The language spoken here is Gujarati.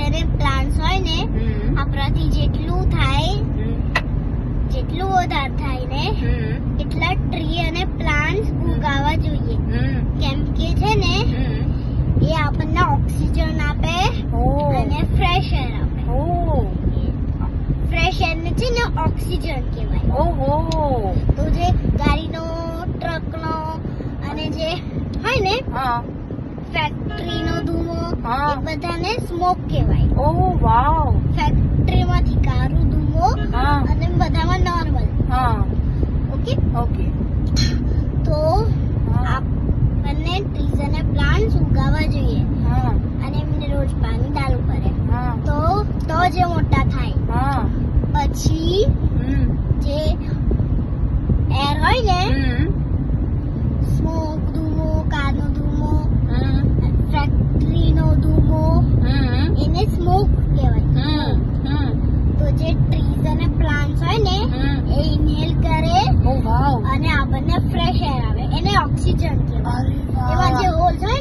અને પ્લાન્ટ્સ હોય ને આપણાથી જેટલું થાય જેટલું વધારે થાય ને એટલા ટ્રી અને પ્લાન્ટ્સ ઉગાવવા જોઈએ કેમ કે છે ને એ આપણને ઓક્સિજન આપે અને ફ્રેશ એર આપે ફ્રેશ એર ને છે ને ઓક્સિજન કહેવાય તો જે ગાડીનો ટ્રકનો અને જે હોય ને ફેક્ટરીનો ધુમો એ બધાને સ્મોક કહેવાય ફેક્ટરીમાંથી કાળો ધુમો અને બધામાં નોર્મલ ઓકે તો આપણને ટ્રીઝ અને પ્લાન્ટ્સ ઉગાવવા જોઈએ અને એમને રોજ પાણી ડાલવું પડે તો જે મોટા થાય પછી જે એર હોય ને સ્મોક ધુમો કારનો ધુમો ફેક્ટરીનો ધુમો એને સ્મોક કહેવાય તો જે ટ્રીઝ અને પ્લાન્ટ્સ હોય ને એ ઇન્હેલ કરે અને આપણને ફ્રેશ એર આવે એને ઓક્સિજન કહેવાય એમાં જે હોલ્સ હોય